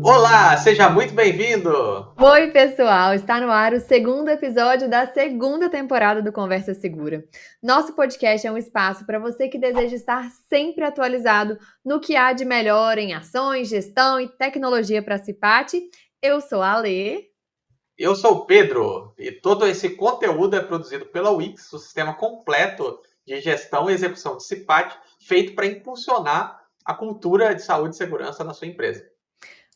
Olá, seja muito bem-vindo! Oi, pessoal! Está no ar o segundo episódio da segunda temporada do Conversa Segura. Nosso podcast é um espaço para você que deseja estar sempre atualizado no que há de melhor em ações, gestão e tecnologia para a Cipate. Eu sou a Lê. Eu sou o Pedro e todo esse conteúdo é produzido pela Wix, o sistema completo de gestão e execução de CIPAT, feito para impulsionar a cultura de saúde e segurança na sua empresa.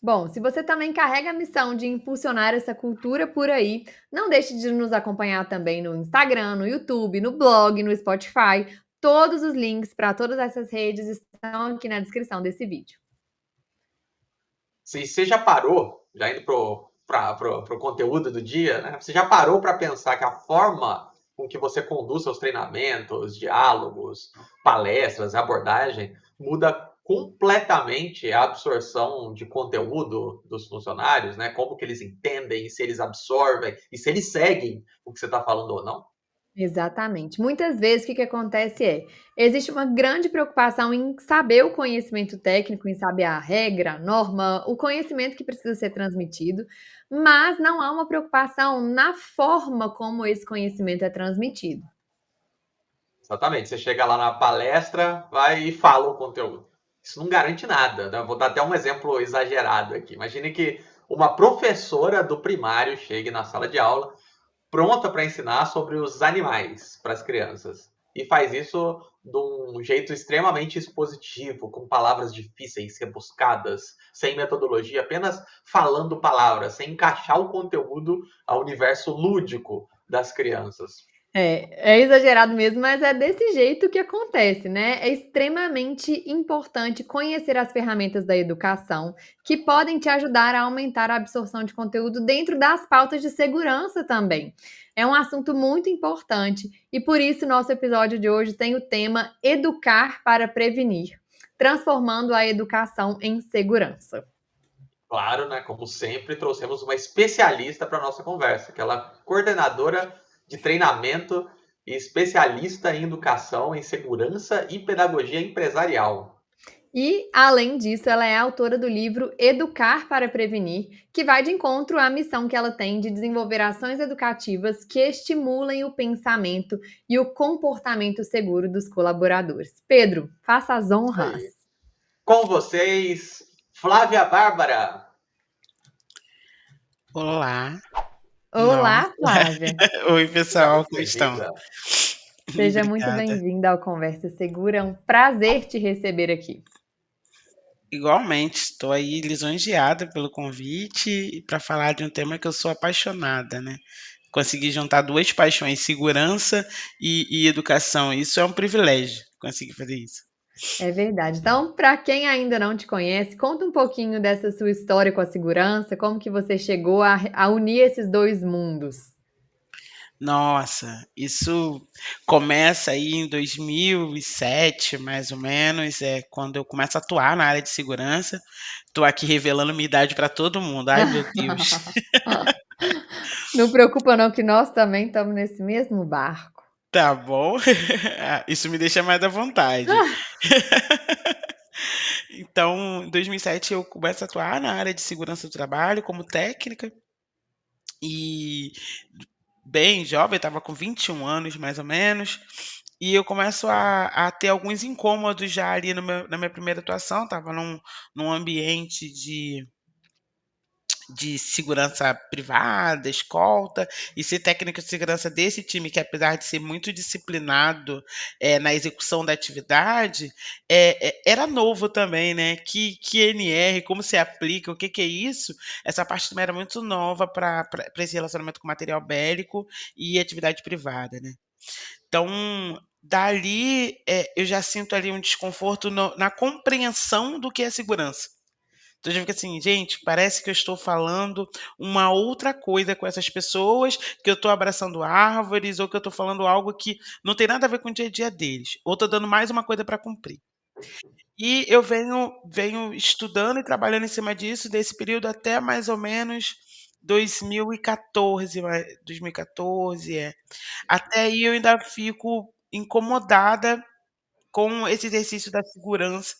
Bom, se você também carrega a missão de impulsionar essa cultura por aí, não deixe de nos acompanhar também no Instagram, no YouTube, no blog, no Spotify. Todos os links para todas essas redes estão aqui na descrição desse vídeo. Se você já parou, já indo para o conteúdo do dia, né? Você já parou para pensar que a forma com que você conduz seus treinamentos, diálogos, palestras, abordagem, muda completamente a absorção de conteúdo dos funcionários, né? Como que eles entendem, se eles absorvem e se eles seguem o que você está falando ou não? Exatamente. Muitas vezes o que acontece existe uma grande preocupação em saber o conhecimento técnico, em saber a regra, a norma, o conhecimento que precisa ser transmitido, mas não há uma preocupação na forma como esse conhecimento é transmitido. Exatamente. Você chega lá na palestra, vai e fala o conteúdo. Isso não garante nada, né? Vou dar até um exemplo exagerado aqui. Imagine que uma professora do primário chegue na sala de aula pronta para ensinar sobre os animais para as crianças. E faz isso de um jeito extremamente expositivo, com palavras difíceis, rebuscadas, sem metodologia, apenas falando palavras, sem encaixar o conteúdo ao universo lúdico das crianças. É exagerado mesmo, mas é desse jeito que acontece, né? É extremamente importante conhecer as ferramentas da educação que podem te ajudar a aumentar a absorção de conteúdo dentro das pautas de segurança também. É um assunto muito importante e por isso nosso episódio de hoje tem o tema Educar para Prevenir, transformando a educação em segurança. Claro, né? Como sempre, trouxemos uma especialista para a nossa conversa, que ela é coordenadora de treinamento e especialista em educação, em segurança e pedagogia empresarial. E, além disso, ela é autora do livro Educar para Prevenir, que vai de encontro à missão que ela tem de desenvolver ações educativas que estimulem o pensamento e o comportamento seguro dos colaboradores. Pedro, faça as Isso honras. aí. Com vocês, Flávia Bárbara. Olá, nossa. Olá, Flávia. Oi, Seja pessoal, muito como estão? bem-vinda. Seja muito Obrigada. bem-vinda ao Conversa Segura. É um prazer te receber aqui. Igualmente, estou aí lisonjeada pelo convite para falar de um tema que eu sou apaixonada, né? Consegui juntar duas paixões, segurança e educação. Isso é um privilégio, conseguir fazer isso. É verdade. Então, para quem ainda não te conhece, conta um pouquinho dessa sua história com a segurança, como que você chegou a unir esses dois mundos. Nossa, isso começa aí em 2007, mais ou menos, é quando eu começo a atuar na área de segurança. Estou aqui revelando minha idade para todo mundo. Ai, meu Deus. Não preocupa não que nós também estamos nesse mesmo barco. Tá bom. Ah, isso me deixa mais à vontade. Então, em 2007 eu começo a atuar na área de segurança do trabalho como técnica e bem jovem, estava com 21 anos mais ou menos, e eu começo a ter alguns incômodos já ali na minha primeira atuação, estava num ambiente de segurança privada, escolta, e ser técnico de segurança desse time que apesar de ser muito disciplinado, na execução da atividade, era novo também, né, que NR, como se aplica, o que que é isso? Essa parte também era muito nova para esse relacionamento com material bélico e atividade privada, né. Então, dali, eu já sinto ali um desconforto na compreensão do que é segurança. Então já fica assim, gente, parece que eu estou falando uma outra coisa com essas pessoas, que eu estou abraçando árvores, ou que eu estou falando algo que não tem nada a ver com o dia a dia deles, ou estou dando mais uma coisa para cumprir. E eu venho estudando e trabalhando em cima disso, desse período até mais ou menos 2014, 2014, é. Até aí eu ainda fico incomodada com esse exercício da segurança,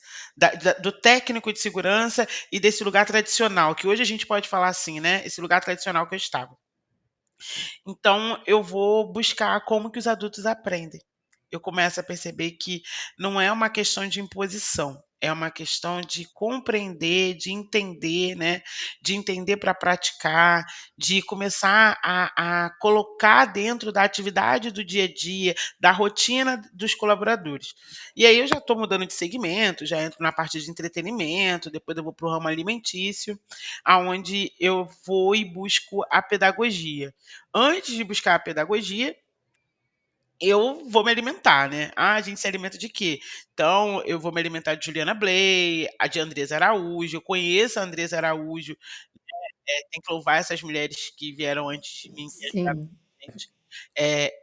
do técnico de segurança e desse lugar tradicional, que hoje a gente pode falar assim, né? Esse lugar tradicional que eu estava. Então, eu vou buscar como que os adultos aprendem. Eu começo a perceber que não é uma questão de imposição, é uma questão de compreender, de entender, né? De entender para praticar, de começar a colocar dentro da atividade do dia a dia, da rotina dos colaboradores. E aí eu já estou mudando de segmento, já entro na parte de entretenimento, depois eu vou para o ramo alimentício, aonde eu vou e busco a pedagogia. Antes de buscar a pedagogia, eu vou me alimentar, né? Ah, a gente se alimenta de quê? Então, eu vou me alimentar de Juliana Bley, a de Andresa Araújo. Eu conheço a Andresa Araújo, tem que louvar essas mulheres que vieram antes de mim, que ajudaram Sim. a gente.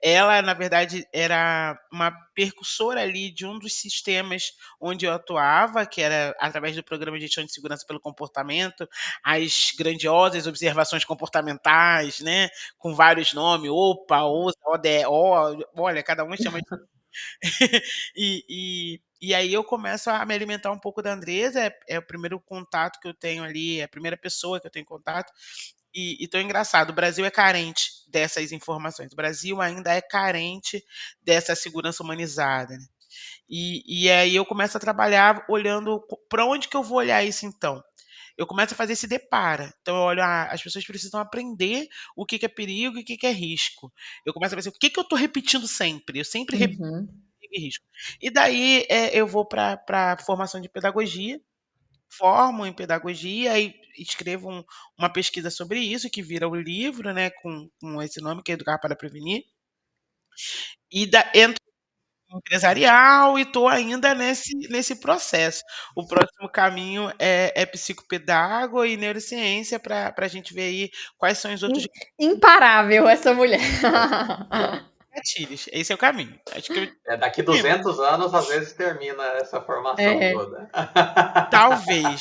Ela, na verdade, era uma percussora ali de um dos sistemas onde eu atuava, que era através do Programa de Gestão de Segurança pelo Comportamento, as grandiosas observações comportamentais, né? Com vários nomes, OPA, OSA, ODO, olha, cada um chama de. E aí eu começo a me alimentar um pouco da Andresa, é o primeiro contato que eu tenho ali, é a primeira pessoa que eu tenho contato. E tão engraçado, o Brasil é carente dessas informações. O Brasil ainda é carente dessa segurança humanizada, né. E aí eu começo a trabalhar olhando para onde que eu vou olhar isso então? Eu começo a fazer esse depara. Então eu olho, as pessoas precisam aprender o que que é perigo e o que que é risco. Eu começo a ver assim, o que que eu estou repetindo sempre? Eu sempre repito Uhum. perigo e risco. E daí, eu vou para a formação de pedagogia, formo em pedagogia e escrevo uma pesquisa sobre isso, que vira o livro, né, com esse nome, que é Educar para Prevenir. E entro no empresarial e estou ainda nesse processo. O próximo caminho é psicopedago e neurociência para a gente ver aí quais são os outros Imparável essa mulher. gatilhos. Esse é o caminho. Acho que eu Daqui termino. 200 anos, às vezes, termina essa formação É. toda. Talvez.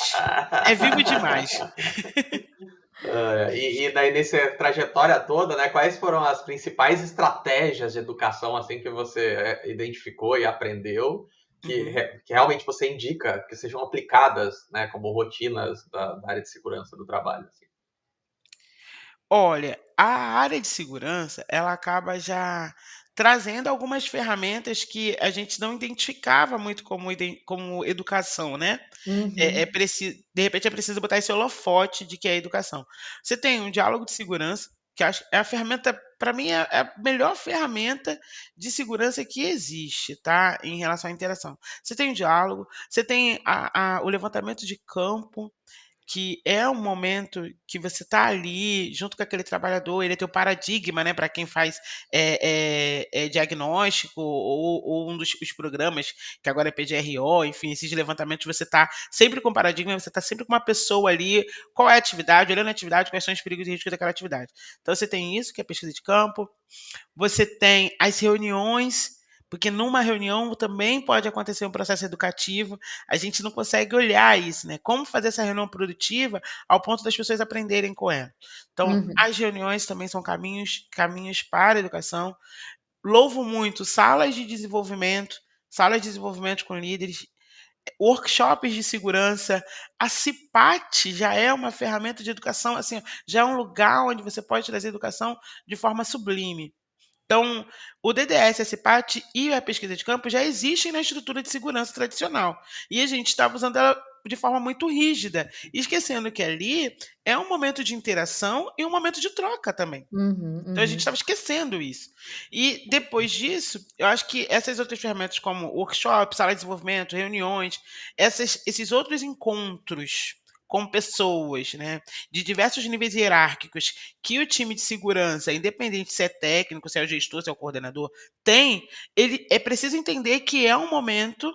É vivo demais. E daí, nessa trajetória toda, né, quais foram as principais estratégias de educação assim que você identificou e aprendeu Uhum. que realmente você indica que sejam aplicadas, né, como rotinas da área de segurança do trabalho? Assim? Olha, a área de segurança, ela acaba já trazendo algumas ferramentas que a gente não identificava muito como educação, né. Uhum. De repente é preciso botar esse holofote de que é educação. Você tem um diálogo de segurança, que acho é a ferramenta, para mim é a melhor ferramenta de segurança que existe, tá, em relação à interação. Você tem o diálogo, você tem o levantamento de campo, que é um momento que você está ali junto com aquele trabalhador, ele é teu paradigma, né, para quem faz, diagnóstico ou um dos os programas, que agora é PGRO, enfim, esses levantamentos você está sempre com paradigma, você está sempre com uma pessoa ali, qual é a atividade, olhando a atividade, quais são os perigos e riscos daquela atividade. Então você tem isso, que é pesquisa de campo, você tem as reuniões, porque numa reunião também pode acontecer um processo educativo, a gente não consegue olhar isso, né? Como fazer essa reunião produtiva ao ponto das pessoas aprenderem com ela. Então, Uhum. as reuniões também são caminhos para a educação. Louvo muito salas de desenvolvimento com líderes, workshops de segurança. A CIPAT já é uma ferramenta de educação, assim, já é um lugar onde você pode trazer educação de forma sublime. Então, o DDS, a CIPAT e a pesquisa de campo já existem na estrutura de segurança tradicional. E a gente estava usando ela de forma muito rígida, esquecendo que ali é um momento de interação e um momento de troca também. Uhum, Então a gente uhum. estava esquecendo isso. E depois disso, eu acho que essas outras ferramentas como workshop, sala de desenvolvimento, reuniões, esses outros encontros com pessoas, né, de diversos níveis hierárquicos que o time de segurança, independente se é técnico, se é o gestor, se é o coordenador, tem, ele é preciso entender que é um momento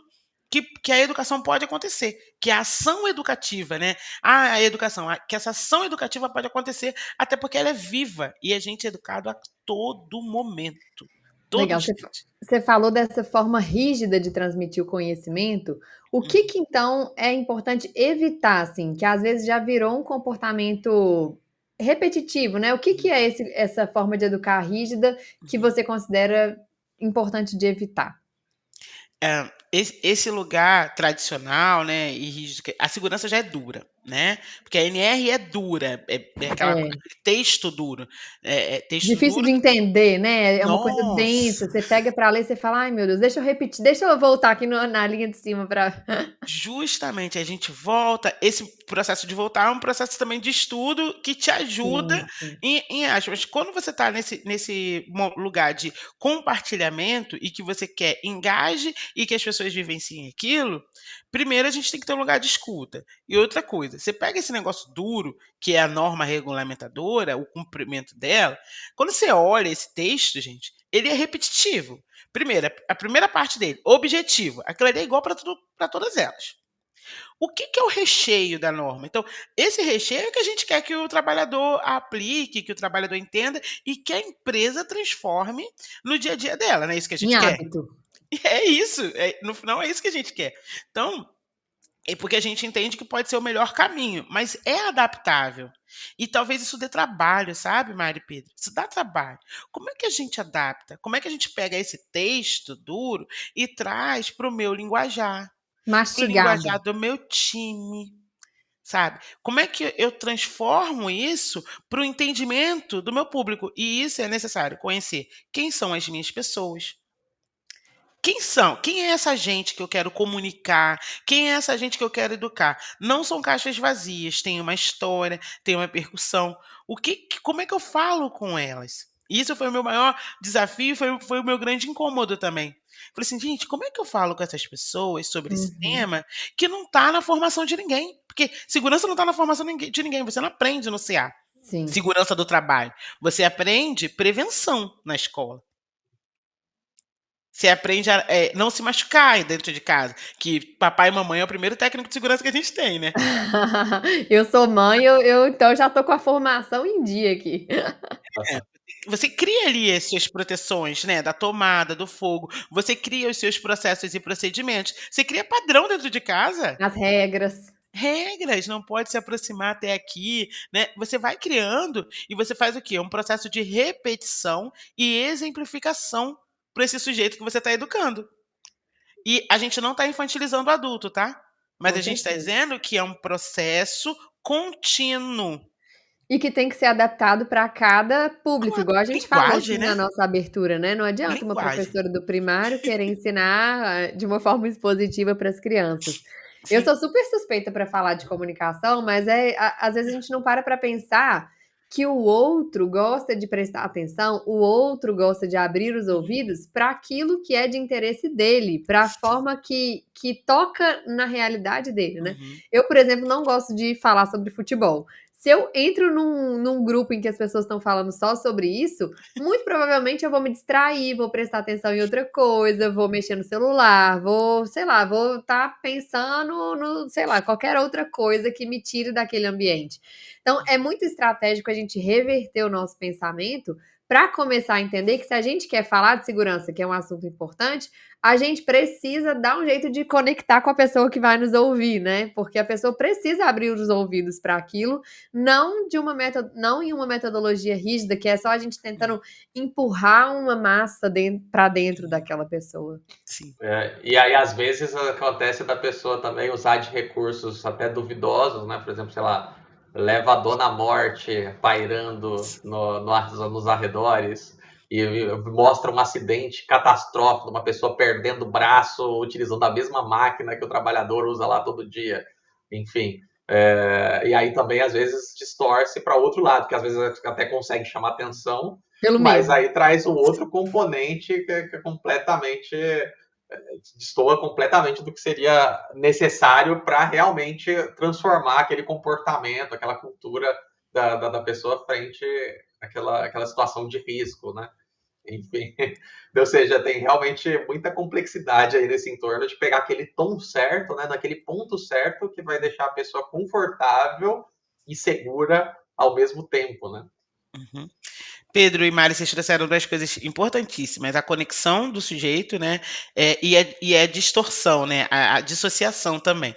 que a educação pode acontecer, que a ação educativa, né? A educação, que essa ação educativa pode acontecer, até porque ela é viva e a gente é educado a todo momento. Todo Legal. dia. Você falou dessa forma rígida de transmitir o conhecimento. O que Uhum, que então é importante evitar, assim, que às vezes já virou um comportamento repetitivo, né? O que que uhum, é essa forma de educar rígida que uhum. você considera importante de evitar? esse lugar tradicional, né, e rígido, a segurança já é dura, né? Porque a NR é dura, É. aquele texto duro, texto Difícil duro. de entender, né, é uma coisa Nossa, densa, você pega para ler, você fala: "Ai meu Deus, deixa eu repetir, deixa eu voltar aqui na linha de cima para". justamente, a gente volta. Esse processo de voltar é um processo também de estudo que te ajuda Sim, sim. em aspas. Quando você está nesse lugar de compartilhamento e que você quer engaje e que as pessoas vivenciem aquilo, primeiro a gente tem que ter um lugar de escuta. E outra coisa, você pega esse negócio duro, que é a norma regulamentadora, o cumprimento dela, quando você olha esse texto, gente, ele é repetitivo. Primeiro, a primeira parte dele, objetivo. Aquilo ali é igual para todas elas. O que, que é o recheio da norma? Então, esse recheio é que a gente quer que o trabalhador aplique, que o trabalhador entenda e que a empresa transforme no dia a dia dela, não é isso que a Em gente quer? hábito. É isso, no final é isso que a gente quer. Então, é porque a gente entende que pode ser o melhor caminho, mas é adaptável. E talvez isso dê trabalho, sabe, Mari e Pedro? Isso dá trabalho. Como é que a gente adapta? Como é que a gente pega esse texto duro e traz para o meu linguajar, para o Mastigado. linguajar do meu time, sabe? Como é que eu transformo isso para o entendimento do meu público? E isso é necessário conhecer quem são as minhas pessoas. Quem são? Quem é essa gente que eu quero comunicar? Quem é essa gente que eu quero educar? Não são caixas vazias, tem uma história, tem uma percussão. Como é que eu falo com elas? Isso foi o meu maior desafio, foi o meu grande incômodo também. Falei assim, gente, como é que eu falo com essas pessoas sobre esse Uhum. tema que não está na formação de ninguém? Porque segurança não está na formação de ninguém, você não aprende no CA. Sim. Segurança do trabalho. Você aprende prevenção na escola. Você aprende a não se machucar dentro de casa, que papai e mamãe é o primeiro técnico de segurança que a gente tem, né. Eu sou mãe, eu então já tô com a formação em dia aqui. É, você cria ali as suas proteções, né, da tomada, do fogo, você cria os seus processos e procedimentos, você cria padrão dentro de casa, As regras. regras, não pode se aproximar até aqui, né, você vai criando e você faz o quê? Um processo de repetição e exemplificação para esse sujeito que você está educando. E a gente não está infantilizando o adulto, tá? Mas Com a gente está certeza. dizendo que é um processo contínuo. E que tem que ser adaptado para cada público, Claro, igual a gente falou aqui linguagem, na né? nossa abertura, né, não adianta uma Linguagem. professora do primário querer ensinar, de uma forma expositiva para as crianças. Eu Sim. sou super suspeita para falar de comunicação, mas às vezes a gente não para pensar que o outro gosta de prestar atenção, o outro gosta de abrir os Uhum. ouvidos para aquilo que é de interesse dele, para a Sim. forma que toca na realidade dele, né. Uhum. Eu, por exemplo, não gosto de falar sobre futebol. Se eu entro num grupo em que as pessoas estão falando só sobre isso, muito provavelmente eu vou me distrair, vou prestar atenção em outra coisa, vou mexer no celular, vou, sei lá, vou estar pensando no, sei lá, qualquer outra coisa que me tire daquele ambiente. Então, é muito estratégico a gente reverter o nosso pensamento para começar a entender que se a gente quer falar de segurança, que é um assunto importante, a gente precisa dar um jeito de conectar com a pessoa que vai nos ouvir, né? Porque a pessoa precisa abrir os ouvidos para aquilo, não em uma metodologia rígida, que é só a gente Hum. tentando empurrar uma massa para dentro Uhum. daquela pessoa. Sim. E aí, às vezes, acontece da pessoa também usar de recursos até duvidosos, né? Por exemplo, sei lá, leva a dona morte pairando nos arredores e mostra um acidente catastrófico, uma pessoa perdendo o braço utilizando a mesma máquina que o trabalhador usa lá todo dia. Enfim, e aí também, às vezes, distorce para outro lado, que às vezes até consegue chamar atenção, Pelo mas medo. aí traz o outro componente que é completamente destoa completamente do que seria necessário para realmente transformar aquele comportamento, aquela cultura da pessoa frente àquela situação de risco, né? Enfim, ou seja, tem realmente muita complexidade aí nesse entorno de pegar aquele tom certo, né, naquele ponto certo que vai deixar a pessoa confortável e segura ao mesmo tempo, né? Uhum. Pedro e Mari, vocês trouxeram 2 coisas importantíssimas, a conexão do sujeito, né, e a distorção, né, a dissociação também.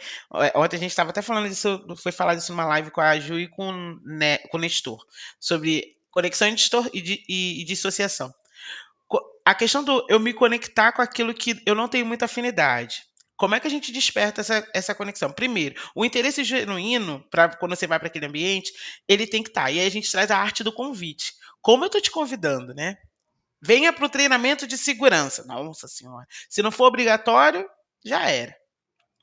Ontem a gente estava até falando disso, foi falar disso numa live com a Ju e com o Nestor, sobre conexão e dissociação. A questão do eu me conectar com aquilo que eu não tenho muita afinidade. Como é que a gente desperta essa conexão? Primeiro, o interesse genuíno, para quando você vai para aquele ambiente, ele tem que estar. E aí a gente traz a arte do convite. Como eu estou te convidando, né? Venha para o treinamento de segurança. Nossa Senhora. Se não for obrigatório, já era.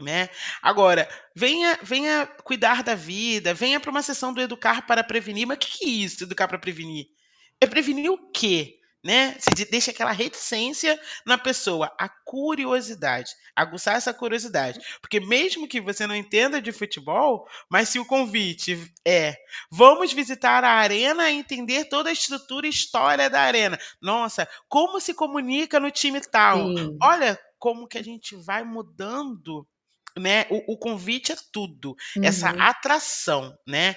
Né? Agora, venha cuidar da vida, venha para uma sessão do Educar para Prevenir. Mas o que é isso, Educar para Prevenir? É prevenir o quê? Né? Se deixa aquela reticência na pessoa, a curiosidade, aguçar essa curiosidade. Porque mesmo que você não entenda de futebol, mas se o convite é vamos visitar a arena e entender toda a estrutura e história da arena. Nossa, como se comunica no time tal? Sim. Olha como que a gente vai mudando, né? O convite é tudo, essa Uhum. atração, né?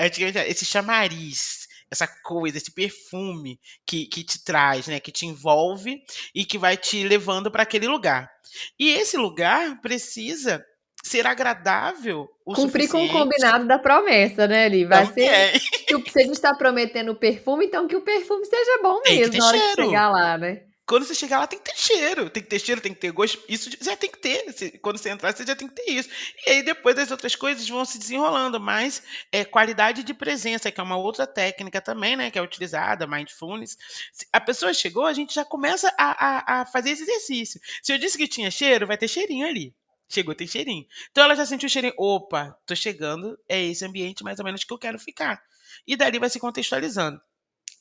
Antigamente, esse chamariz, essa coisa, esse perfume que te traz, né? Que te envolve e que vai te levando para aquele lugar. E esse lugar precisa ser agradável o Cumprir com o suficiente combinado da promessa, né, ali, vai ser também. se a gente tá prometendo perfume, então que o perfume seja bom Tem que mesmo ter na hora que cheiro. chegar lá, né. Quando você chegar lá tem que ter cheiro, tem que ter cheiro, tem que ter gosto, isso já tem que ter, quando você entrar você já tem que ter isso. E aí depois as outras coisas vão se desenrolando, mas qualidade de presença, que é uma outra técnica também, né, que é utilizada, mindfulness. Se a pessoa chegou, a gente já começa a fazer esse exercício. Se eu disse que tinha cheiro, vai ter cheirinho ali. Chegou, tem cheirinho. Então ela já sentiu o cheirinho, opa, tô chegando, é esse ambiente mais ou menos que eu quero ficar. E dali vai se contextualizando.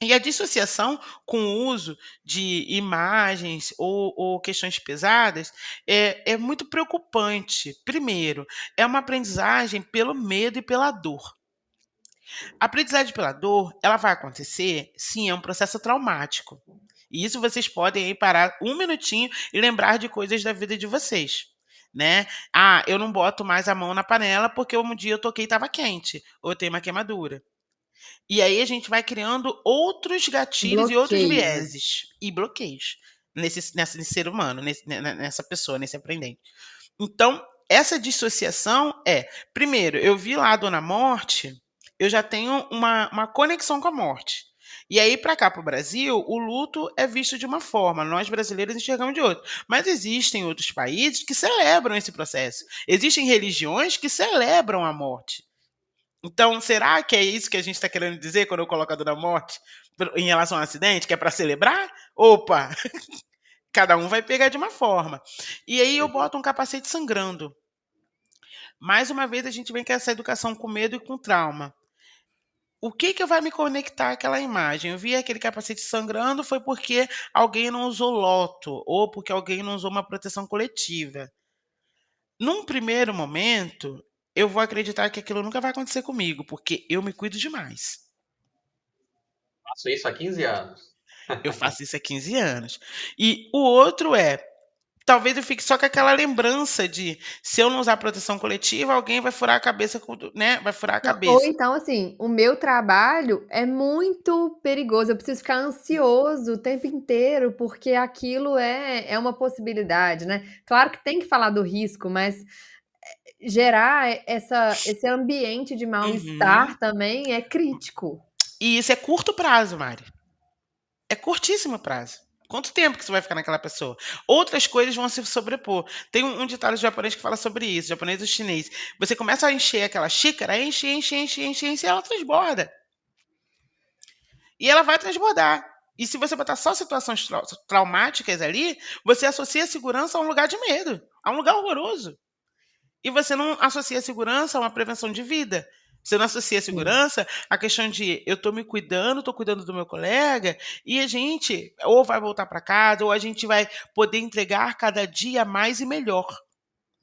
E a dissociação com o uso de imagens ou questões pesadas é muito preocupante. Primeiro, é uma aprendizagem pelo medo e pela dor. A aprendizagem pela dor, ela vai acontecer, sim, é um processo traumático. E isso vocês podem aí parar um minutinho e lembrar de coisas da vida de vocês. Né? Ah, eu não boto mais a mão na panela porque um dia eu toquei e estava quente, ou eu tenho uma queimadura. E aí a gente vai criando outros gatilhos e outros Bloqueio, né. vieses e bloqueios nesse ser humano, nessa pessoa, nesse aprendente. Então, essa dissociação primeiro, eu vi lá a Dona Morte, eu já tenho uma conexão com a morte. E aí, para cá, para o Brasil, o luto é visto de uma forma, nós brasileiros enxergamos de outra. Mas existem outros países que celebram esse processo. Existem religiões que celebram a morte. Então, será que é isso que a gente está querendo dizer quando eu coloco a Dona Morte em relação ao acidente, que é para celebrar? Opa, cada um vai pegar de uma forma. E aí eu boto um capacete sangrando. Mais uma vez a gente vem com essa educação com medo e com trauma. O que vai me conectar àquela imagem? Eu vi aquele capacete sangrando foi porque alguém não usou loto ou porque alguém não usou uma proteção coletiva. Num primeiro momento, eu vou acreditar que aquilo nunca vai acontecer comigo, porque eu me cuido demais. Faço isso há 15 anos. Eu faço isso há 15 anos. E o outro talvez eu fique só com aquela lembrança de se eu não usar proteção coletiva, alguém vai furar a cabeça, né? Vai furar a Não, ou cabeça. então, assim, o meu trabalho é muito perigoso, eu preciso ficar ansioso o tempo inteiro, porque aquilo é uma possibilidade, né. Claro que tem que falar do risco, mas gerar esse ambiente de Uhum. mal-estar também é crítico. E isso é curto prazo, Mari. É curtíssimo prazo. Quanto tempo que você vai ficar naquela pessoa? Outras coisas vão se sobrepor. Tem um ditado japonês que fala sobre isso, japonês e chinês. Você começa a encher aquela xícara, enche, enche, enche, enche, enche, e ela transborda. E ela vai transbordar. E se você botar só situações traumáticas ali, você associa a segurança a um lugar de medo, a um lugar horroroso. E você não associa a segurança a uma prevenção de vida. Você não associa a Sim. segurança à questão de eu estou me cuidando, estou cuidando do meu colega, e a gente ou vai voltar para casa, ou a gente vai poder entregar cada dia mais e melhor,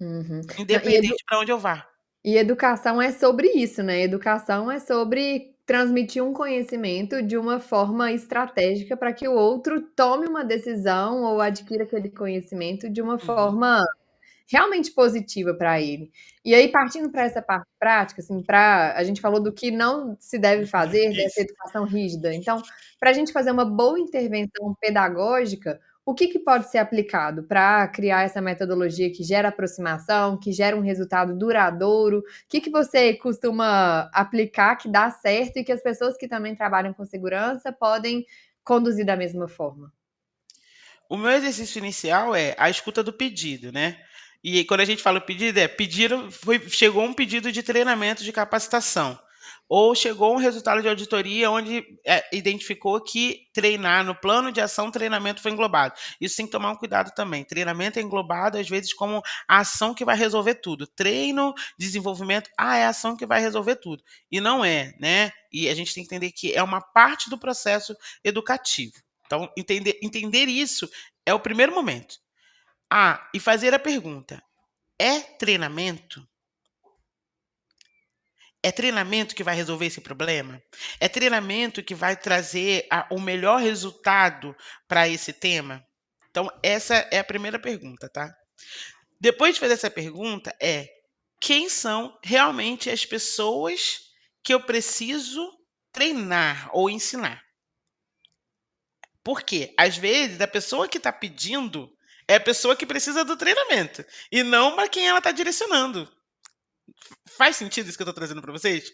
Uhum. Não, independente para onde eu vá. e educação é sobre isso, né, educação é sobre transmitir um conhecimento de uma forma estratégica para que o outro tome uma decisão ou adquira aquele conhecimento de uma Uhum. forma realmente positiva para ele. E aí partindo para essa parte prática, assim, a gente falou do que não se deve fazer, dessa Isso. educação rígida, então, para a gente fazer uma boa intervenção pedagógica, o que pode ser aplicado para criar essa metodologia que gera aproximação, que gera um resultado duradouro? O que você costuma aplicar que dá certo e que as pessoas que também trabalham com segurança podem conduzir da mesma forma? O meu exercício inicial é a escuta do pedido, né? E quando a gente fala pedido, chegou um pedido de treinamento de capacitação, ou chegou um resultado de auditoria onde identificou que treinar no plano de ação, treinamento foi englobado. Isso tem que tomar um cuidado também. Treinamento é englobado, às vezes, como a ação que vai resolver tudo. Treino, desenvolvimento, é a ação que vai resolver tudo. E não é, né? E a gente tem que entender que é uma parte do processo educativo. Então, entender isso é o primeiro momento. E fazer a pergunta: é treinamento? É treinamento que vai resolver esse problema? É treinamento que vai trazer o melhor resultado para esse tema? Então, essa é a primeira pergunta, tá? Depois de fazer essa pergunta, quem são realmente as pessoas que eu preciso treinar ou ensinar? Porque, às vezes, a pessoa que está pedindo é a pessoa que precisa do treinamento e não para quem ela está direcionando. Faz sentido isso que eu estou trazendo para vocês?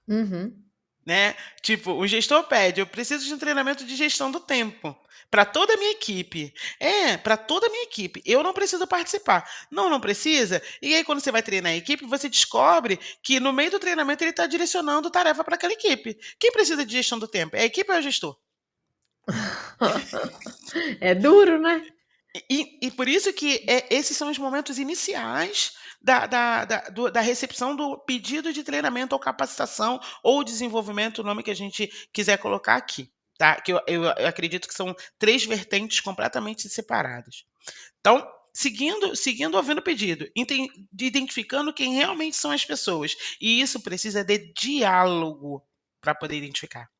Uhum. Né? Tipo, o gestor pede, eu preciso de um treinamento de gestão do tempo para toda a minha equipe. Para toda a minha equipe. Eu não preciso participar. Não precisa. E aí, quando você vai treinar a equipe, você descobre que no meio do treinamento ele está direcionando tarefa para aquela equipe. Quem precisa de gestão do tempo? É a equipe ou é o gestor? É duro, né? E por isso que esses são os momentos iniciais da recepção do pedido de treinamento ou capacitação ou desenvolvimento, o nome que a gente quiser colocar aqui, tá? Que eu acredito que são 3 vertentes completamente separadas. Então, seguindo ouvindo o pedido, identificando quem realmente são as pessoas. E isso precisa de diálogo para poder identificar.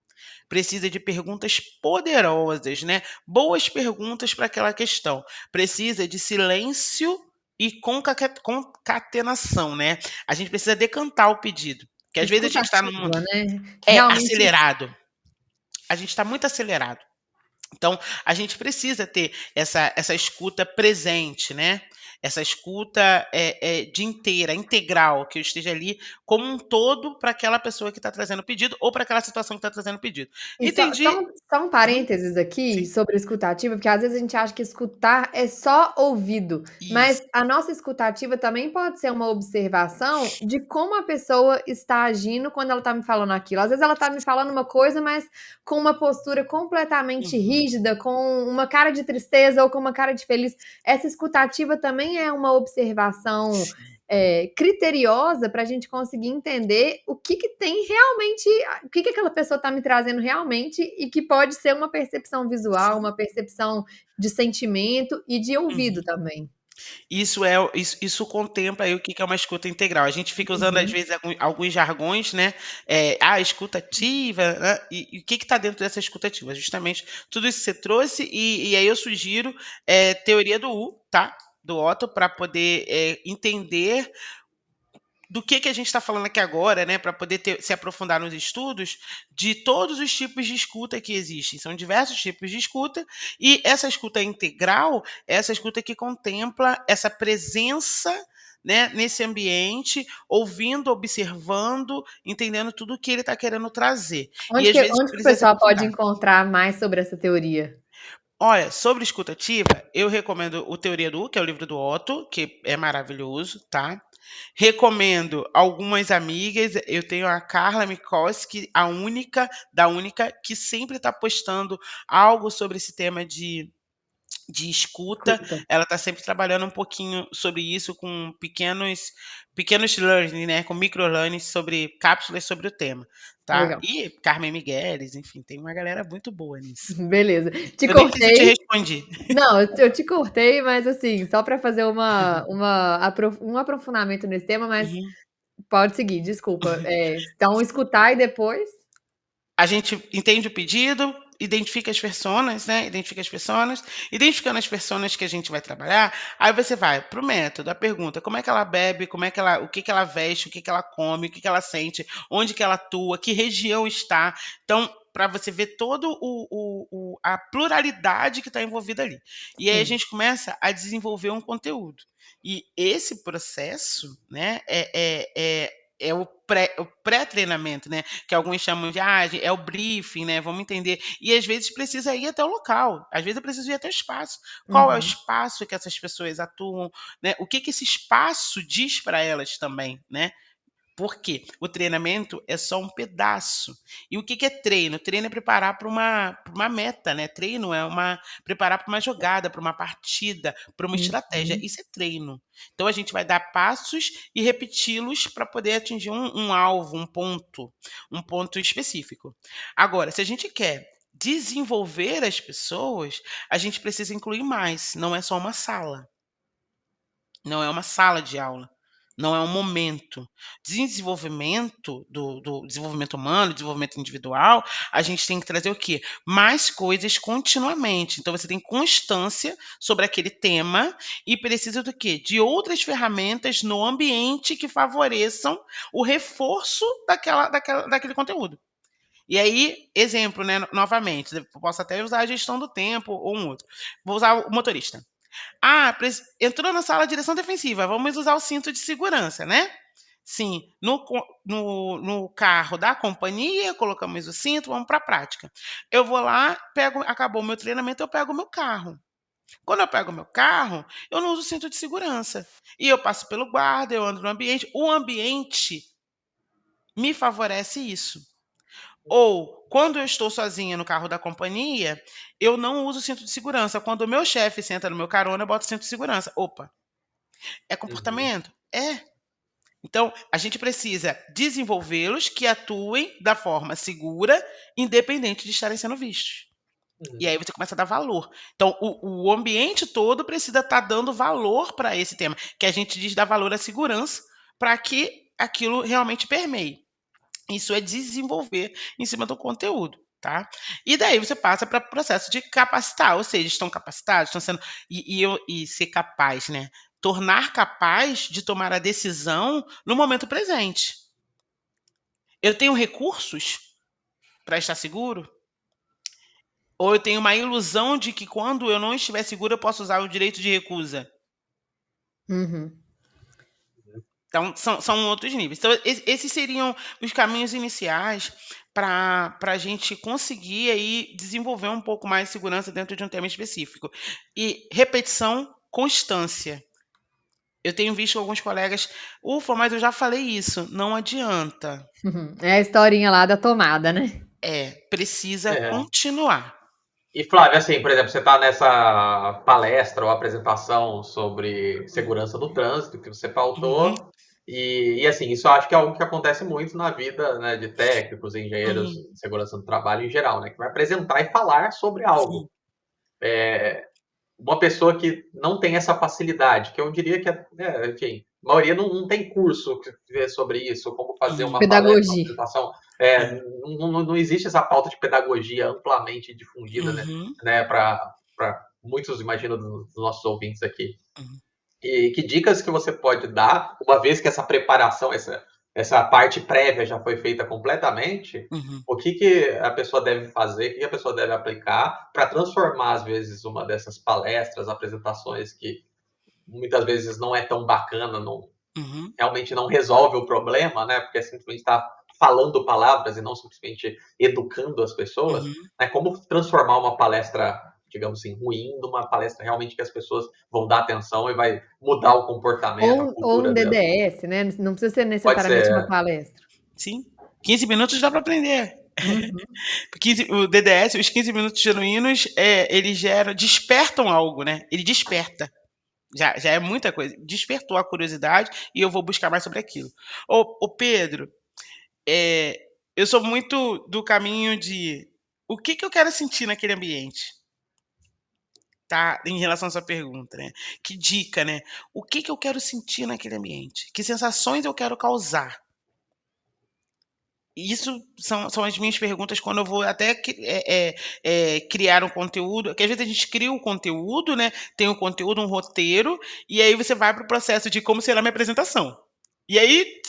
Precisa de perguntas poderosas, né? Boas perguntas para aquela questão. Precisa de silêncio e concatenação, né? A gente precisa decantar o pedido. Porque às vezes a gente está Escutativa, né? Que realmente acelerado. A gente está muito acelerado. Então, a gente precisa ter essa escuta presente, né? Essa escuta integral, que eu esteja ali como um todo para aquela pessoa que está trazendo o pedido ou para aquela situação que está trazendo o pedido. E Entendi. só um parênteses aqui Sim. sobre escutativa, porque às vezes a gente acha que escutar é só ouvido, mas Isso. a nossa escutativa também pode ser uma observação de como a pessoa está agindo quando ela está me falando aquilo. Às vezes ela está me falando uma coisa, mas com uma postura completamente rígida, com uma cara de tristeza ou com uma cara de feliz. Essa escutativa também é uma observação criteriosa para a gente conseguir entender o que tem realmente, o que aquela pessoa está me trazendo realmente e que pode ser uma percepção visual, uma percepção de sentimento e de ouvido também. Isso contempla aí o que é uma escuta integral. A gente fica usando, às vezes, alguns jargões, né? Escuta ativa, né? E o que está dentro dessa escuta ativa? Justamente tudo isso que você trouxe, e aí eu sugiro teoria do U, tá? Do Otto, para poder entender do que a gente está falando aqui agora, né, para poder se aprofundar nos estudos de todos os tipos de escuta que existem. São diversos tipos de escuta, e essa escuta integral é essa escuta que contempla essa presença, né, nesse ambiente, ouvindo, observando, entendendo tudo o que ele está querendo trazer. E Onde às que, vezes onde que o precisa se pessoal pode aprofundar. encontrar mais sobre essa teoria? Olha, sobre escuta ativa, eu recomendo o Teoria do U, que é o livro do Otto, que é maravilhoso, tá? Recomendo algumas amigas, eu tenho a Carla Mikoski, a única, da única, que sempre está postando algo sobre esse tema de escuta. Escuta. Ela está sempre trabalhando um pouquinho sobre isso, com pequenos learning, né? Com micro-learning sobre cápsulas sobre o tema, tá? Legal. E Carmen Migueles, enfim, tem uma galera muito boa nisso. Beleza. Te Eu nem sei se eu te cortei. respondi. Não, eu te cortei, mas assim, só para fazer um aprofundamento nesse tema, mas Uhum. pode seguir, desculpa. Então, escutar e depois. A gente entende o pedido, identifica as personas, né? Identificando as personas que a gente vai trabalhar, aí você vai para o método, a pergunta, como é que ela bebe, o que ela veste, o que ela come, o que ela sente, onde que ela atua, que região está. Então, para você ver toda a pluralidade que está envolvida ali. E aí a Sim. gente começa a desenvolver um conteúdo. E esse processo, né, o pré-treinamento, né? Que alguns chamam de é o briefing, né? Vamos entender. E às vezes precisa ir até o local, às vezes eu preciso ir até o espaço. Qual é o Uhum. espaço que essas pessoas atuam, né? O que que esse espaço diz para elas também, né? Porque o treinamento é só um pedaço. E o que que é treino? Treino é preparar para uma meta, né? Treino é preparar para uma jogada, para uma partida, para uma estratégia. Uhum. Isso é treino. Então a gente vai dar passos e repeti-los para poder atingir um alvo, um ponto específico. Agora, se a gente quer desenvolver as pessoas, a gente precisa incluir mais. Não é só uma sala. Não é uma sala de aula, não é um momento. Desenvolvimento do desenvolvimento humano, desenvolvimento individual, a gente tem que trazer o quê? Mais coisas continuamente. Então você tem constância sobre aquele tema e precisa do quê? De outras ferramentas no ambiente que favoreçam o reforço daquele conteúdo. E aí, exemplo, né, novamente, eu posso até usar a gestão do tempo ou um outro. Vou usar o motorista. Entrou na sala de direção defensiva, vamos usar o cinto de segurança, né? Sim, no carro da companhia, colocamos o cinto, vamos para a prática. Eu vou lá, acabou o meu treinamento, eu pego o meu carro. Quando eu pego o meu carro, eu não uso o cinto de segurança. E eu passo pelo guarda, eu ando no ambiente. O ambiente me favorece isso. Ou, quando eu estou sozinha no carro da companhia, eu não uso cinto de segurança. Quando o meu chefe senta no meu carona, eu boto cinto de segurança. Opa, é Uhum. comportamento? É. Então, a gente precisa desenvolvê-los que atuem da forma segura, independente de estarem sendo vistos. E Uhum. aí você começa a dar valor. Então, o ambiente todo precisa estar dando valor para esse tema, que a gente diz dar valor à segurança, para que aquilo realmente permeie. Isso é desenvolver em cima do conteúdo, tá? E daí você passa para o processo de capacitar, ou seja, estão capacitados, estão sendo e ser capaz, né? Tornar capaz de tomar a decisão no momento presente. Eu tenho recursos para estar seguro? Ou eu tenho uma ilusão de que quando eu não estiver seguro eu posso usar o direito de recusa? Uhum. Então, são outros níveis. Então, esses seriam os caminhos iniciais para a gente conseguir aí desenvolver um pouco mais de segurança dentro de um tema específico. E repetição, constância. Eu tenho visto alguns colegas, ufa, mas eu já falei isso. Não adianta. Uhum. É a historinha lá da tomada, né? Precisa É. continuar. E Flávia, assim, por exemplo, você está nessa palestra ou apresentação sobre segurança do trânsito que você Uhum, pautou, e assim, isso eu acho que é algo que acontece muito na vida, né, de técnicos, engenheiros uhum, de segurança do trabalho em geral, né, que vai apresentar e falar sobre algo. sim, Uma pessoa que não tem essa facilidade, que eu diria que, enfim, a maioria não tem curso que vê sobre isso, como fazer uhum, uma palestra, uma Pedagogia. apresentação. é, Não existe essa pauta de pedagogia amplamente difundida, uhum, né, para muitos, imagino, dos nossos ouvintes aqui. uhum, E que dicas que você pode dar, uma vez que essa preparação, essa parte prévia já foi feita completamente, uhum. o que, que a pessoa deve fazer, o que, que a pessoa deve aplicar para transformar, às vezes, uma dessas palestras, apresentações que muitas vezes não é tão bacana, Uhum, realmente não resolve o problema, né? Porque é simplesmente está falando palavras e não simplesmente educando as pessoas, uhum. né? Como transformar uma palestra, digamos assim, ruim numa palestra realmente que as pessoas vão dar atenção e vai mudar o comportamento, a Ou um cultura delas. DDS, né? Não precisa ser Pode necessariamente uma ser, palestra. Sim, 15 minutos dá para aprender. Uhum. O DDS, os 15 minutos genuínos, eles despertam algo, né? Ele desperta. Já é muita coisa. Despertou a curiosidade e eu vou buscar mais sobre aquilo. Ô Pedro, é, eu sou muito do caminho de o que, que eu quero sentir naquele ambiente, tá? Em relação à sua pergunta, né? Que dica, né? O que, que eu quero sentir naquele ambiente? Que sensações eu quero causar? Isso são as minhas perguntas quando eu vou até criar um conteúdo, porque às vezes a gente cria o conteúdo, né? Tem um conteúdo, um roteiro, e aí você vai para o processo de como será a minha apresentação. E aí,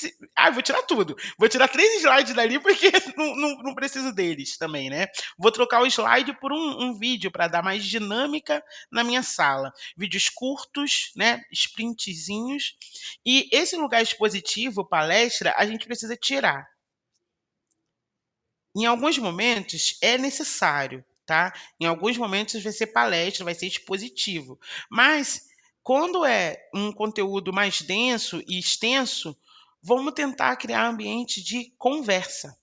vou tirar tudo. Vou tirar 3 slides dali, porque não preciso deles também, né? Vou trocar o slide por um vídeo para dar mais dinâmica na minha sala. Vídeos curtos, né? Sprintzinhos. E esse lugar expositivo, palestra, a gente precisa tirar. Em alguns momentos é necessário, tá? Em alguns momentos vai ser palestra, vai ser expositivo. Mas quando é um conteúdo mais denso e extenso, vamos tentar criar ambiente de conversa.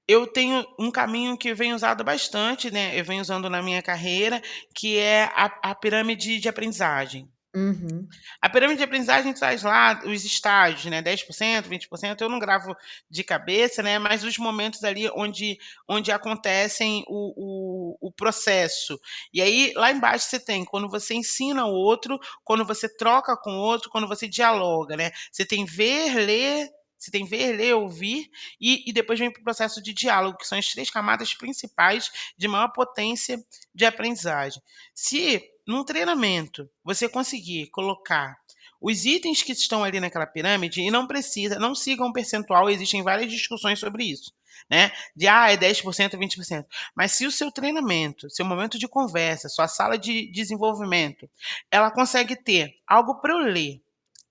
Eu tenho um caminho que eu venho usado bastante, né? Eu venho usando na minha carreira, que é a pirâmide de aprendizagem. Uhum. A pirâmide de aprendizagem traz lá os estágios, né? 10%, 20%, eu não gravo de cabeça, né? Mas os momentos ali onde acontecem o processo. E aí, lá embaixo, você tem quando você ensina o outro, quando você troca com o outro, quando você dialoga, né? Você tem ver, ler. Você tem ver, ler, ouvir, e depois vem para o processo de diálogo, que são as 3 camadas principais de maior potência de aprendizagem. Se num treinamento você conseguir colocar os itens que estão ali naquela pirâmide, e não siga um percentual, existem várias discussões sobre isso, né? De é 10%, 20%. Mas se o seu treinamento, seu momento de conversa, sua sala de desenvolvimento, ela consegue ter algo para eu ler,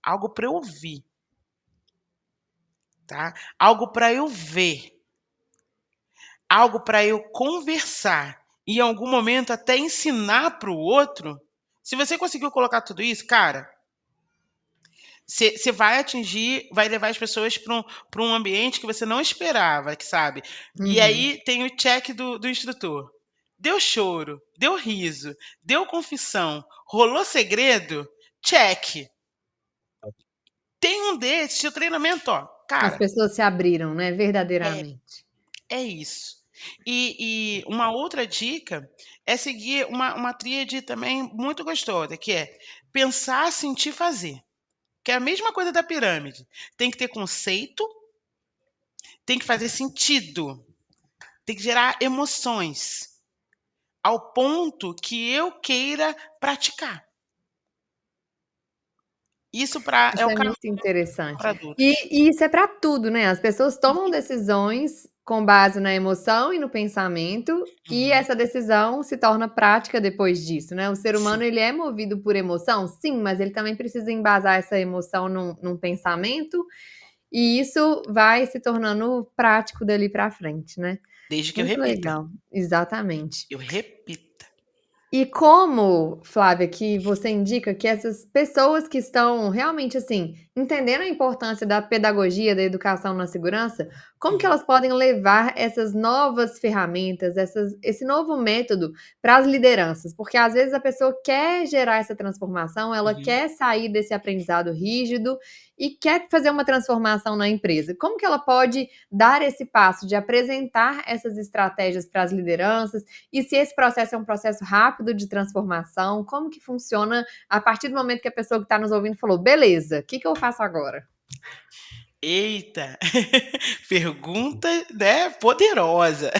algo para eu ouvir, tá? Algo para eu ver, algo para eu conversar e em algum momento até ensinar para o outro. Se você conseguiu colocar tudo isso, cara, você vai atingir, vai levar as pessoas para um ambiente que você não esperava, que sabe? E Uhum. aí tem o check do instrutor. Deu choro, deu riso, deu confissão, rolou segredo, check. Tem um desses, o treinamento, ó, As cara, pessoas se abriram, né, é, verdadeiramente. é isso. E uma outra dica é seguir uma tríade também muito gostosa, que é pensar, sentir, fazer. Que é a mesma coisa da pirâmide. Tem que ter conceito, tem que fazer sentido, tem que gerar emoções, ao ponto que eu queira praticar. Isso é Isso o é caminho muito interessante. para adultos. E isso é para tudo, né, as pessoas tomam decisões com base na emoção e no pensamento, e Uhum. essa decisão se torna prática depois disso, né. O ser Sim. humano ele é movido por emoção? Sim, mas ele também precisa embasar essa emoção num pensamento, e isso vai se tornando prático dali para frente, né. Desde que eu Muito repita. legal. Exatamente. Eu repita. E como, Flávia, que você indica que essas pessoas que estão realmente, assim, entendendo a importância da pedagogia, da educação na segurança, como que Uhum. elas podem levar essas novas ferramentas, esse novo método para as lideranças? Porque às vezes a pessoa quer gerar essa transformação, ela Uhum. quer sair desse aprendizado rígido e quer fazer uma transformação na empresa. Como que ela pode dar esse passo de apresentar essas estratégias para as lideranças? E se esse processo é um processo rápido de transformação, como que funciona a partir do momento que a pessoa que está nos ouvindo falou: "Beleza, o que que eu faço agora?". Eita! Pergunta, né, poderosa.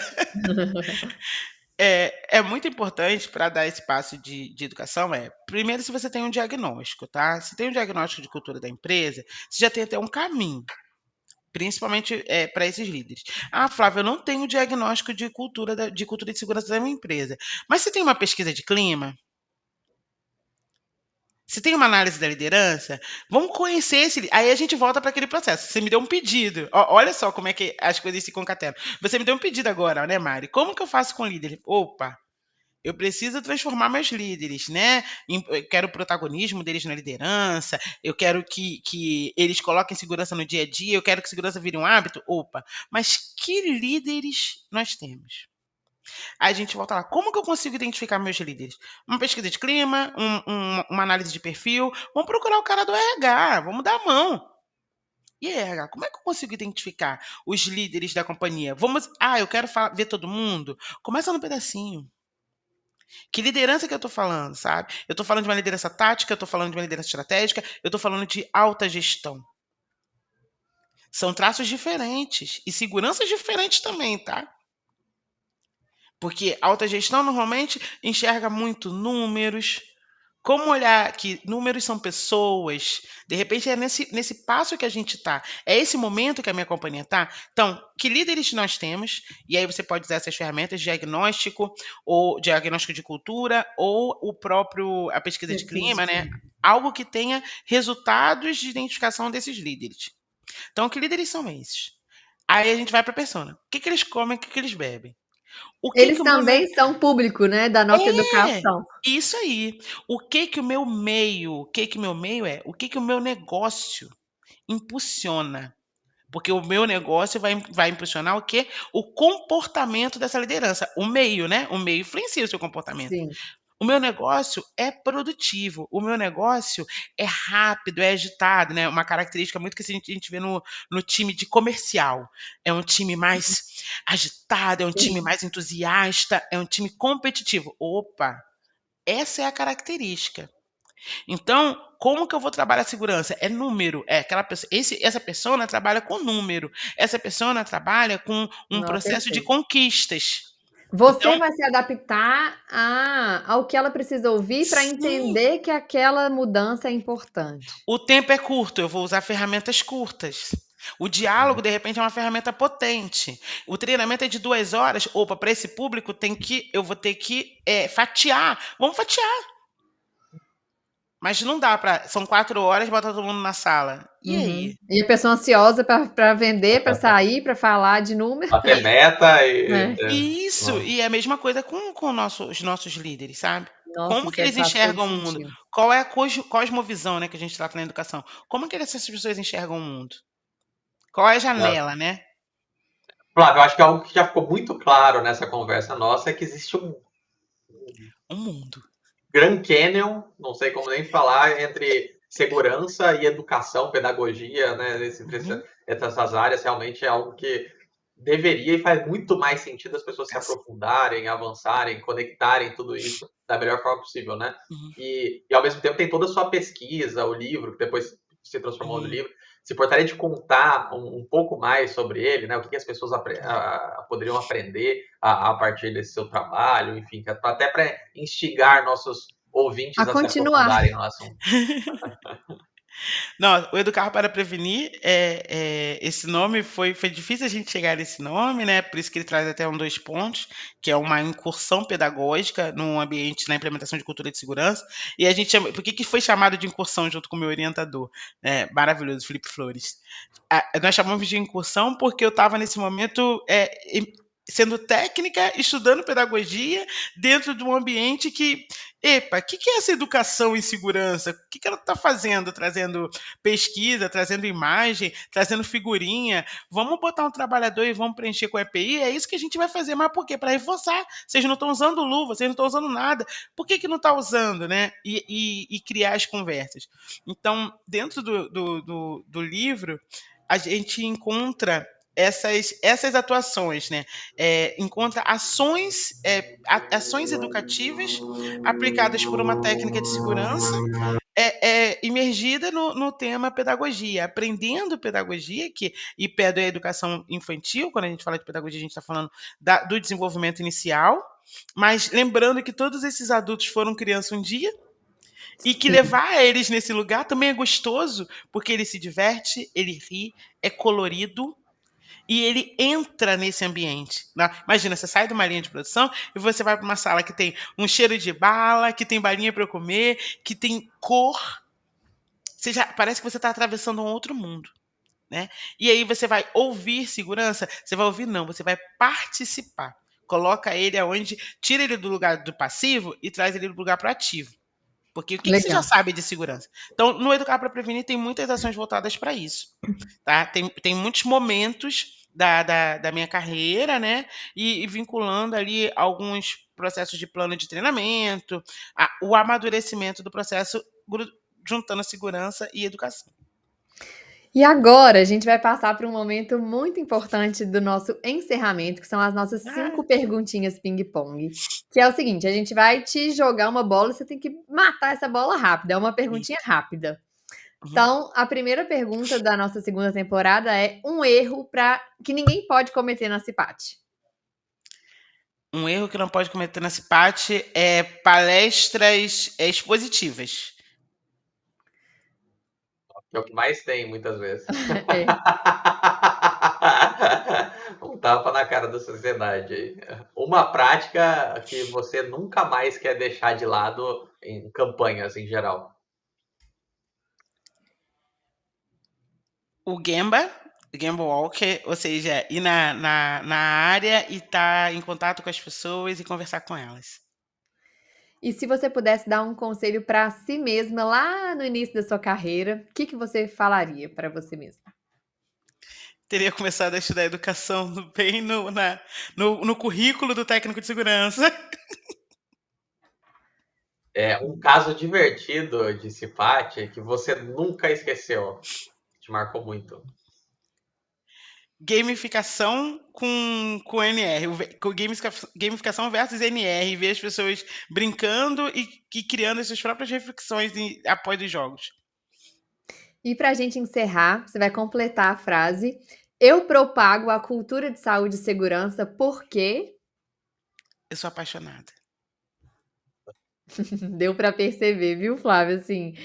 É muito importante para dar esse passo de educação primeiro, se você tem um diagnóstico, tá? Se tem um diagnóstico de cultura da empresa, você já tem até um caminho, principalmente para esses líderes. Ah, Flávio, eu não tenho diagnóstico de cultura de segurança da minha empresa. Mas você tem uma pesquisa de clima? Se tem uma análise da liderança, vamos conhecer esse. Aí a gente volta para aquele processo. Você me deu um pedido. Olha só como é que as coisas se concatenam. Você me deu um pedido agora, né, Mari? Como que eu faço com o líder? Opa, eu preciso transformar meus líderes, né? Eu quero o protagonismo deles na liderança, eu quero que eles coloquem segurança no dia a dia, eu quero que segurança vire um hábito. Opa, mas que líderes nós temos? Aí a gente volta lá. Como que eu consigo identificar meus líderes? Uma pesquisa de clima, uma análise de perfil. Vamos procurar o cara do RH, vamos dar a mão. E aí, RH, como é que eu consigo identificar os líderes da companhia? Eu quero ver todo mundo. Começa no pedacinho. Que liderança que eu tô falando, sabe? Eu tô falando de uma liderança tática, eu tô falando de uma liderança estratégica, eu tô falando de alta gestão. São traços diferentes e seguranças diferentes também, tá? Porque alta gestão normalmente enxerga muito números, Como olhar que números são pessoas, de repente é nesse passo que a gente está, é esse momento que a minha companhia está. Então, que líderes nós temos, e aí você pode usar essas ferramentas, diagnóstico, ou diagnóstico de cultura, ou a pesquisa de clima, né? Algo que tenha resultados de identificação desses líderes. Então, que líderes são esses? Aí a gente vai para a persona. O que eles comem, o que eles bebem? O que Eles que o meu também são público, né, da nossa é, educação. isso aí. O que que o meu negócio impulsiona? Porque o meu negócio vai impulsionar o quê? O comportamento dessa liderança. O meio, né? O meio influencia o seu comportamento. Sim. O meu negócio é produtivo, o meu negócio é rápido, é agitado, né? Uma característica muito que a gente vê no time de comercial. É um time mais agitado, é um time Sim. mais entusiasta, é um time competitivo. Opa, essa é a característica. Então, como que eu vou trabalhar a segurança? É número, é aquela pessoa, essa pessoa trabalha com número, essa pessoa trabalha com um Não, processo de perfeito. conquistas. Você Então, vai se adaptar ao que ela precisa ouvir para sim, entender que aquela mudança é importante. o tempo é curto, eu vou usar ferramentas curtas. O diálogo, de repente, é uma ferramenta potente. O treinamento é de 2 horas. Opa, para esse público eu vou ter que fatiar. Vamos fatiar. Mas não dá para. São 4 horas, bota todo mundo na sala. E Uhum. aí? E a pessoa ansiosa para vender, para sair, para falar de número. Bater meta É. Isso, e é a mesma coisa com os nossos líderes, sabe? Nossa, Como que isso eles faz todo enxergam o mundo? sentido. Qual é a cosmovisão, né, que a gente trata na educação? Como que essas pessoas enxergam o mundo? Qual é a É. janela, né? Flávio, eu acho que algo que já ficou muito claro nessa conversa nossa é que existe um O mundo. Grand Canyon, não sei como nem falar, entre segurança e educação, pedagogia, né? Uhum. Entre essas áreas, realmente é algo que deveria e faz muito mais sentido as pessoas se Essa. aprofundarem, avançarem, conectarem tudo isso da melhor forma possível, né? Uhum. E ao mesmo tempo tem toda a sua pesquisa, o livro, que depois se transformou no Uhum. livro. Se importaria de contar um pouco mais sobre ele, né? O que as pessoas poderiam aprender a partir desse seu trabalho, enfim, até para instigar nossos A ouvintes a se continuar. aprofundarem no assunto. Não, o Educar para Prevenir, esse nome foi difícil a gente chegar nesse nome, né? Por isso que ele traz até 2 pontos, que é uma incursão pedagógica num ambiente na implementação de cultura de segurança. E a gente chama, por que foi chamado de incursão junto com o meu orientador? Maravilhoso, Felipe Flores. Nós chamamos de incursão porque eu estava nesse momento sendo técnica, estudando pedagogia dentro de um ambiente que epa, o que é essa educação em segurança? O que ela está fazendo? Trazendo pesquisa, trazendo imagem, trazendo figurinha. Vamos botar um trabalhador e vamos preencher com EPI? É isso que a gente vai fazer. Mas por quê? Para reforçar. Vocês não estão usando luva, vocês não estão usando nada. Por que não está usando, né? E criar as conversas. Então, dentro do livro, a gente encontra essas atuações, né? Encontra ações educativas aplicadas por uma técnica de segurança imergida no tema pedagogia, aprendendo pedagogia, que IPED é a educação infantil. Quando a gente fala de pedagogia, a gente está falando do desenvolvimento inicial, mas lembrando que todos esses adultos foram criança um dia, e que Sim. levar eles nesse lugar também é gostoso, porque ele se diverte, ele ri, é colorido, e ele entra nesse ambiente, né? Imagina, você sai de uma linha de produção e você vai para uma sala que tem um cheiro de bala, que tem balinha para eu comer, que tem cor. Parece que você está atravessando um outro mundo, né? E aí você vai ouvir segurança? Você vai ouvir não, você vai participar. Coloca ele aonde, tira ele do lugar do passivo e traz ele do lugar para ativo. Porque o que você já Legal. sabe de segurança? Então, no Educar para Prevenir tem muitas ações voltadas para isso. Tá? Tem muitos momentos da minha carreira, né? E vinculando ali alguns processos de plano de treinamento, o amadurecimento do processo, juntando segurança e educação. E agora a gente vai passar para um momento muito importante do nosso encerramento, que são as nossas Ah, 5 perguntinhas ping-pong. Que é o seguinte: a gente vai te jogar uma bola e você tem que matar essa bola rápida. É uma perguntinha rápida. uhum. Então, a primeira pergunta da nossa segunda temporada é um erro que ninguém pode cometer na CIPAT. Um erro que não pode cometer na CIPAT é palestras expositivas. Que é o que mais tem, muitas vezes. É. Um tapa na cara da sociedade aí. Uma prática que você nunca mais quer deixar de lado em campanhas em geral. O Gemba Walker, ou seja, ir na área e estar em contato com as pessoas e conversar com elas. E se você pudesse dar um conselho para si mesma lá no início da sua carreira, o que que você falaria para você mesma? Teria começado a estudar educação bem no currículo do técnico de segurança. É um caso divertido de Cipate que você nunca esqueceu. Te marcou muito. Gamificação com NR, com gamificação versus NR, ver as pessoas brincando e criando as suas próprias reflexões após os jogos. E para a gente encerrar, você vai completar a frase. Eu propago a cultura de saúde e segurança porque Eu sou apaixonada. deu para perceber, viu, Flávio? Assim,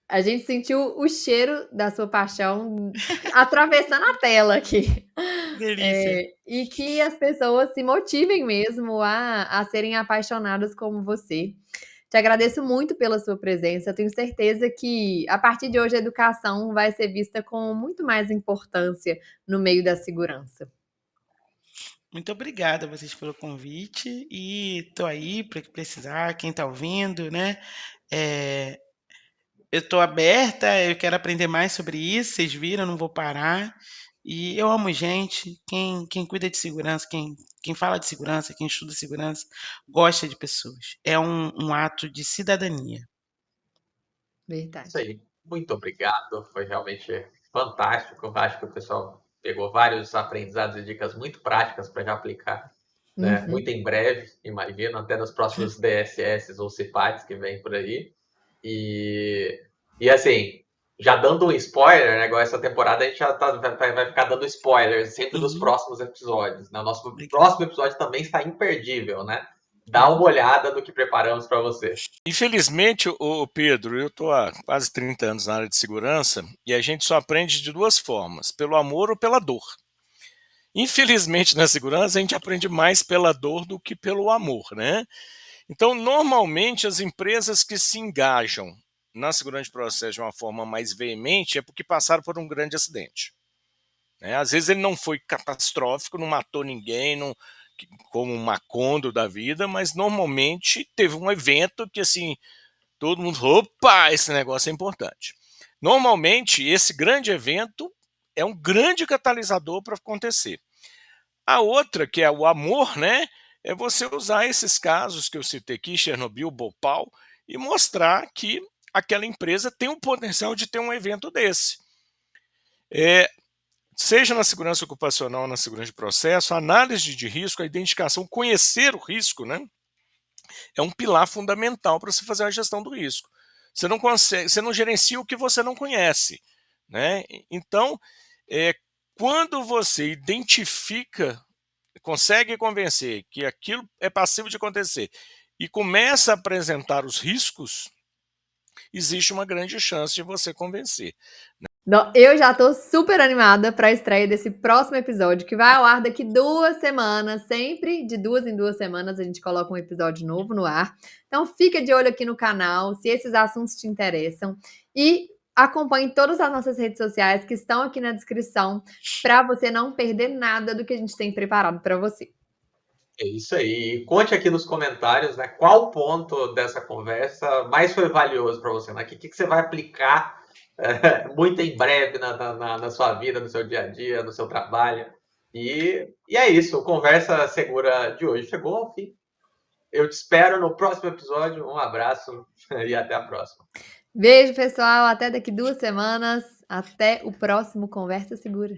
a gente sentiu o cheiro da sua paixão atravessando a tela aqui. Delícia. E que as pessoas se motivem mesmo a serem apaixonadas como você. Te agradeço muito pela sua presença. Eu tenho certeza que, a partir de hoje, a educação vai ser vista com muito mais importância no meio da segurança. Muito obrigado a vocês pelo convite e estou aí para que precisar, quem está ouvindo, né? É, eu estou aberta, eu quero aprender mais sobre isso, vocês viram, eu não vou parar. E eu amo gente, quem cuida de segurança, quem fala de segurança, quem estuda segurança, gosta de pessoas. É um ato de cidadania. Isso Verdade. aí. Muito obrigado. Foi realmente fantástico. Eu acho que o pessoal pegou vários aprendizados e dicas muito práticas para já aplicar, né? Uhum. Muito em breve, imagino, até nos próximos DSS ou CIPATs que vem por aí. E assim, já dando um spoiler, né? Igual essa temporada a gente já vai ficar dando spoilers sempre dos Uhum, próximos episódios, né? O nosso obrigado. próximo episódio também está imperdível, né? Dá uma Uhum. olhada no que preparamos para você. Infelizmente, o Pedro, eu estou há quase 30 anos na área de segurança e a gente só aprende de duas formas, pelo amor ou pela dor. Infelizmente, na segurança, a gente aprende mais pela dor do que pelo amor, né? Então, normalmente, as empresas que se engajam na segurança de processo de uma forma mais veemente é porque passaram por um grande acidente, né? Às vezes ele não foi catastrófico, não matou ninguém, não, como um Macondo da vida, mas normalmente teve um evento que, assim, todo mundo, opa, esse negócio é importante. Normalmente, esse grande evento é um grande catalisador para acontecer. A outra, que é o amor, né? É você usar esses casos que eu citei aqui, Chernobyl, Bhopal, e mostrar que aquela empresa tem um potencial de ter um evento desse. Seja na segurança ocupacional ou na segurança de processo, a análise de risco, a identificação, conhecer o risco, né? É um pilar fundamental para você fazer a gestão do risco. Você não consegue, você não gerencia o que você não conhece, né? Então, quando você identifica, consegue convencer que aquilo é passível de acontecer e começa a apresentar os riscos, existe uma grande chance de você convencer. Não, eu já tô super animada para a estreia desse próximo episódio, que vai ao ar daqui 2 semanas, sempre de 2 em 2 semanas a gente coloca um episódio novo no ar. Então fica de olho aqui no canal, se esses assuntos te interessam, e acompanhe todas as nossas redes sociais que estão aqui na descrição, para você não perder nada do que a gente tem preparado para você. É isso aí. E conte aqui nos comentários, né, qual ponto dessa conversa mais foi valioso para você, né? O que você vai aplicar muito em breve na sua vida, no seu dia a dia, no seu trabalho. E é isso, o Conversa Segura de hoje chegou ao fim. Eu te espero no próximo episódio. Um abraço e até a próxima. Beijo, pessoal, até daqui 2 semanas, até o próximo Conversa Segura.